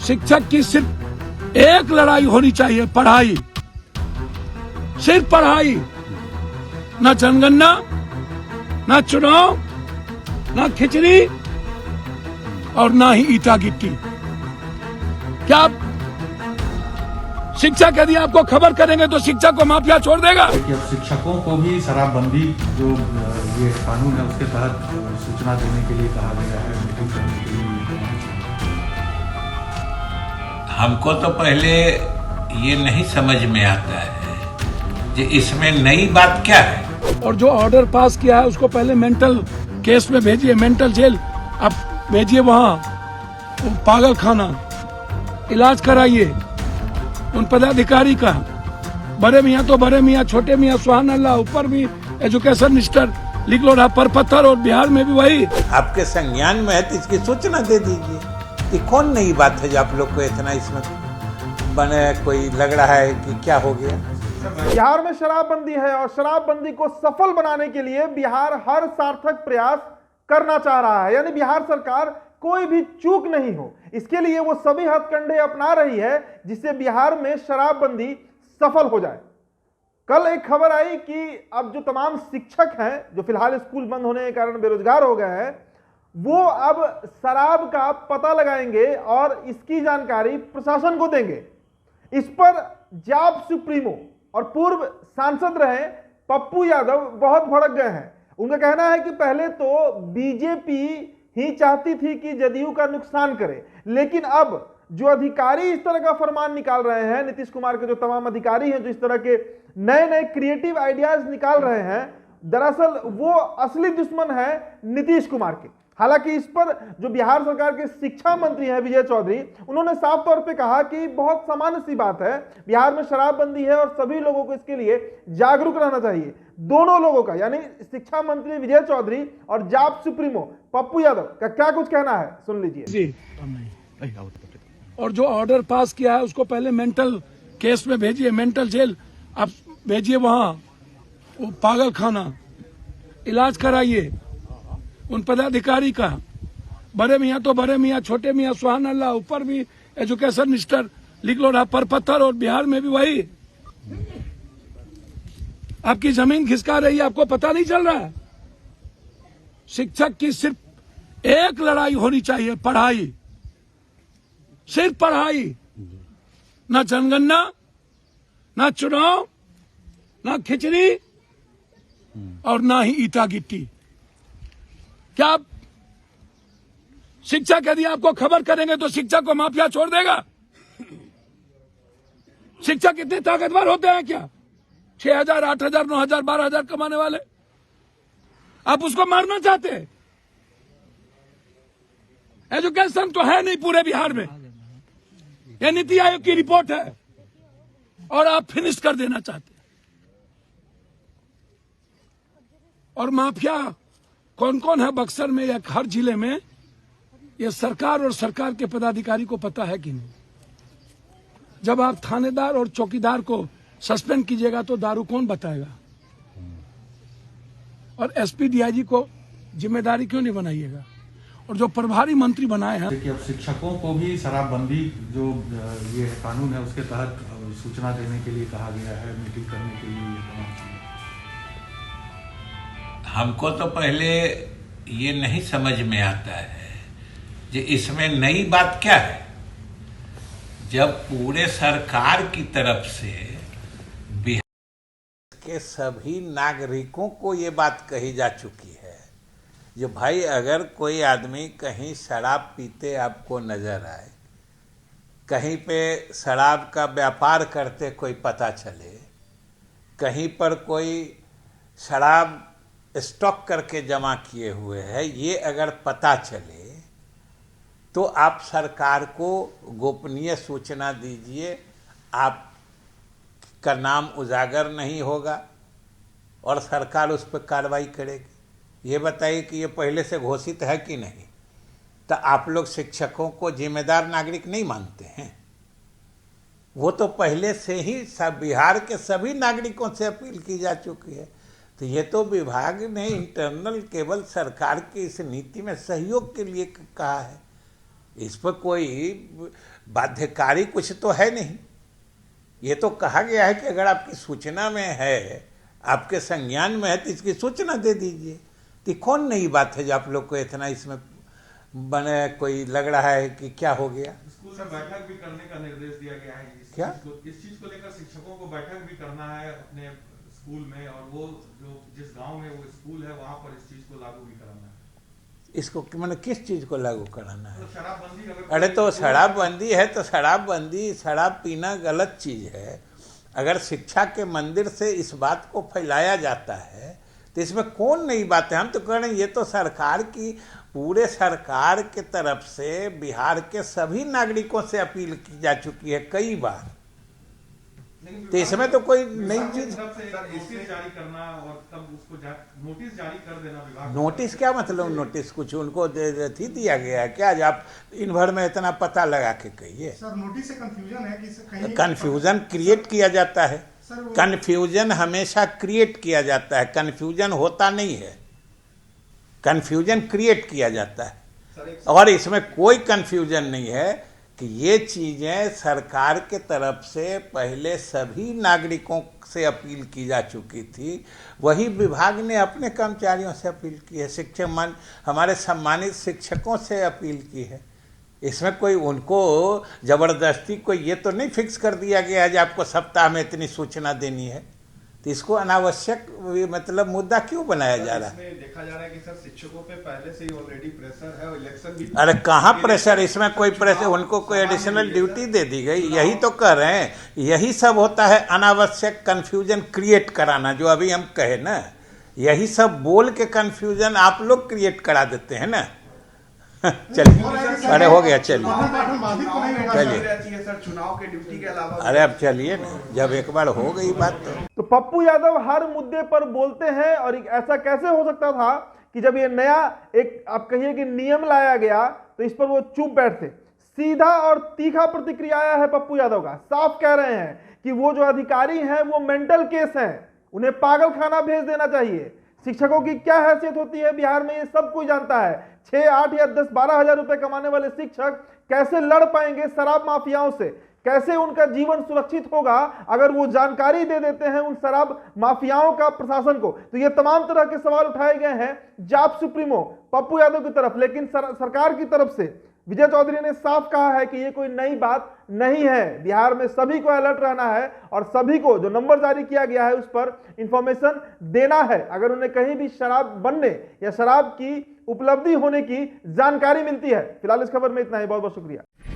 शिक्षक की सिर्फ एक लड़ाई होनी चाहिए, पढ़ाई, सिर्फ पढ़ाई, ना जनगणना, ना चुनाव, ना खिचड़ी और ना ही ईटा गिट्टी। क्या आप शिक्षा यदि आपको खबर करेंगे तो शिक्षा को माफिया छोड़ देगा? कि अब शिक्षकों को भी शराबबंदी जो ये कानून है उसके तहत सूचना देने के लिए कहा गया है, मीटिंग करने के लिए। हमको तो पहले ये नहीं समझ में आता है कि इसमें नई बात क्या है। और जो ऑर्डर पास किया है उसको पहले मेंटल केस में भेजिए, मेंटल जेल, अब भेजिए वहां पागल खाना, इलाज कराइए उन पदाधिकारी का। बड़े मियाँ तो बड़े मियाँ, छोटे मियाँ सुहान अल्लाह, ऊपर भी एजुकेशन मिनिस्टर लिख लो रहा पर पत्थर, और बिहार में भी वही। आपके संज्ञान में है तो इसकी सूचना दे दीजिए कि कौन नई बात है जो आप लोग को इतना इसमें बने कोई लग रहा है कि क्या हो गया। बिहार में शराबबंदी है और शराबबंदी को सफल बनाने के लिए बिहार हर सार्थक प्रयास करना चाह रहा है। यानी बिहार सरकार कोई भी चूक नहीं हो, इसके लिए वो सभी हथकंडे अपना रही है जिससे बिहार में शराबबंदी सफल हो जाए। कल एक खबर आई कि अब जो तमाम शिक्षक हैं जो फिलहाल स्कूल बंद होने के कारण बेरोजगार हो गए हैं, वो अब शराब का पता लगाएंगे और इसकी जानकारी प्रशासन को देंगे। इस पर जाप सुप्रीमो और पूर्व सांसद रहे पप्पू यादव बहुत भड़क गए हैं। उनका कहना है कि पहले तो बीजेपी ही चाहती थी कि जदयू का नुकसान करे, लेकिन अब जो अधिकारी इस तरह का फरमान निकाल रहे हैं, नीतीश कुमार के जो तमाम अधिकारी हैं जो इस तरह के नए नए क्रिएटिव आइडियाज निकाल रहे हैं, दरअसल वो असली दुश्मन है नीतीश कुमार के। हालांकि इस पर जो बिहार सरकार के शिक्षा मंत्री हैं विजय चौधरी, उन्होंने साफ तौर पे कहा कि बहुत सामान्य सी बात है, बिहार में शराबबंदी है और सभी लोगों को इसके लिए जागरूक रहना चाहिए। दोनों लोगों का, यानी शिक्षा मंत्री विजय चौधरी और जाप सुप्रीमो पप्पू यादव का क्या कुछ कहना है, सुन लीजिए जी। और जो ऑर्डर पास किया है उसको पहले मेंटल केस में भेजिए, मेंटल जेल, अब भेजिए वहां पागल खाना, इलाज कराइए उन पदाधिकारी का। बड़े मियाँ तो बड़े मियाँ, छोटे मियाँ सुहान अल्लाह, ऊपर भी एजुकेशन मिनिस्टर लिख लो रहा पर पत्थर, और बिहार में भी वही। आपकी जमीन खिसका रही है, आपको पता नहीं चल रहा है? शिक्षक की सिर्फ एक लड़ाई होनी चाहिए, पढ़ाई, सिर्फ पढ़ाई, ना जनगणना, ना चुनाव, ना खिचड़ी और ना ही ईटा गिट्टी। क्या आप शिक्षा यदि आपको खबर करेंगे तो शिक्षा को माफिया छोड़ देगा? शिक्षक इतने ताकतवर होते हैं क्या? 6,000, 8,000, 9,000, 12,000 कमाने वाले, आप उसको मारना चाहते हैं? एजुकेशन तो है नहीं पूरे बिहार में, यह नीति आयोग की रिपोर्ट है और आप फिनिश कर देना चाहते हैं। और माफिया कौन कौन है बक्सर में या हर जिले में, ये सरकार और सरकार के पदाधिकारी को पता है कि नहीं? जब आप थानेदार और चौकीदार को सस्पेंड कीजिएगा तो दारू कौन बताएगा? और एसपी डीआईजी को जिम्मेदारी क्यों नहीं बनाइएगा? और जो प्रभारी मंत्री बनाए हैं, कि अब शिक्षकों को भी शराबबंदी जो ये कानून है उसके तहत सूचना देने के लिए कहा गया है, मीटिंग करने के लिए। हमको तो पहले ये नहीं समझ में आता है कि इसमें नई बात क्या है। जब पूरे सरकार की तरफ से बिहार के सभी नागरिकों को ये बात कही जा चुकी है, जो भाई अगर कोई आदमी कहीं शराब पीते आपको नजर आए, कहीं पे शराब का व्यापार करते कोई पता चले, कहीं पर कोई शराब स्टॉक करके जमा किए हुए है, ये अगर पता चले तो आप सरकार को गोपनीय सूचना दीजिए, आपका नाम उजागर नहीं होगा और सरकार उस पर कार्रवाई करेगी। ये बताइए कि ये पहले से घोषित है कि नहीं? तो आप लोग शिक्षकों को जिम्मेदार नागरिक नहीं मानते हैं? वो तो पहले से ही सब बिहार के सभी नागरिकों से अपील की जा चुकी है। तो ये तो विभाग ने इंटरनल केवल सरकार की इस नीति में सहयोग के लिए कहा है। इस पर कोई बाध्यकारी कुछ तो है नहीं। ये तो कहा गया है कि अगर आपकी सूचना में है, आपके संज्ञान में है, तो इसकी सूचना दे दीजिए। तो कौन नई बात है जो आप लोग को इतना इसमें बने कोई लग रहा है कि क्या हो गया। स्कूल में बैठक भी करने का निर्देश दिया गया है। क्या इस चीज को लेकर शिक्षकों को बैठक भी करना है अपने स्कूल में, और वो जो जिस गांव में वो स्कूल है वहां पर इस चीज को लागू भी कराना है। इसको मतलब किस चीज को लागू कराना है? तो शराबबंदी अगर अरे तो शराबबंदी है तो शराबबंदी, शराब पीना गलत चीज है। अगर शिक्षा के मंदिर से इस बात को फैलाया जाता है तो इसमें कौन नई बात है। हम तो कह रहे हैं ये तो सरकार की, पूरे सरकार के तरफ से बिहार के सभी नागरिकों से अपील की जा चुकी है कई बार। तो इसमें तो कोई नई चीज। नोटिस जारी करना और तब उसको नोटिस जारी कर देना विभाग। नोटिस क्या मतलब? नोटिस कुछ उनको थी दिया गया है क्या? आप इन भर में इतना पता लगा के कहिए। सर नोटिस से कंफ्यूजन है कि कहीं कंफ्यूजन क्रिएट किया जाता है। सर कंफ्यूजन हमेशा क्रिएट किया जाता है, कंफ्यूजन होता नहीं है, कंफ्यूजन क्रिएट किया जाता है। और इसमें कोई कंफ्यूजन नहीं है कि ये चीजें सरकार के तरफ से पहले सभी नागरिकों से अपील की जा चुकी थी। वही विभाग ने अपने कर्मचारियों से अपील की है, शिक्षक हमारे सम्मानित शिक्षकों से अपील की है। इसमें कोई उनको जबरदस्ती कोई ये तो नहीं फिक्स कर दिया गया है कि आपको सप्ताह में इतनी सूचना देनी है। तो इसको अनावश्यक मतलब मुद्दा क्यों बनाया जा रहा है? इसमें देखा जा रहा है कि सर शिक्षकों पे पहले से ही ऑलरेडी प्रेशर है और इलेक्शन भी। अरे कहाँ प्रेशर? इसमें कोई प्रेशर, उनको कोई एडिशनल ड्यूटी दे दी गई। यही तो कह रहे हैं, यही सब होता है अनावश्यक कंफ्यूजन क्रिएट कराना, जो अभी हम कहे ना, यही सब बोल के कंफ्यूजन आप लोग क्रिएट करा देते हैं ना। चलिए, अरे हो गया, चलिए चलिए सर, चुनाव के ड्यूटी के अलावा। अरे अब चलिए ना, जब एक बार हो गई बात तो पप्पू यादव हर मुद्दे पर बोलते हैं। और ऐसा कैसे हो सकता था कि जब ये नया एक आप कहिए कि नियम लाया गया तो इस पर वो चुप बैठते। सीधा और तीखा प्रतिक्रिया आया है पप्पू यादव का। साफ कह रहे हैं कि वो जो अधिकारी हैं वो मेंटल केस हैं, उन्हें पागल खाना भेज देना चाहिए। शिक्षकों की क्या हैसियत होती है बिहार में ये सब कोई जानता है। 6, 8 या 10, 12 हजार रुपए कमाने वाले शिक्षक कैसे लड़ पाएंगे शराब माफियाओं से? कैसे उनका जीवन सुरक्षित होगा अगर वो जानकारी दे देते हैं उन शराब माफियाओं का प्रशासन को? तो ये तमाम तरह के सवाल उठाए गए हैं जाप सुप्रीमो पप्पू यादव की तरफ। लेकिन सरकार की तरफ से विजय चौधरी ने साफ कहा है कि ये कोई नई बात नहीं है। बिहार में सभी को अलर्ट रहना है और सभी को जो नंबर जारी किया गया है उस पर इंफॉर्मेशन देना है अगर उन्हें कहीं भी शराब बनने या शराब की उपलब्धि होने की जानकारी मिलती है। फिलहाल इस खबर में इतना ही। बहुत बहुत शुक्रिया।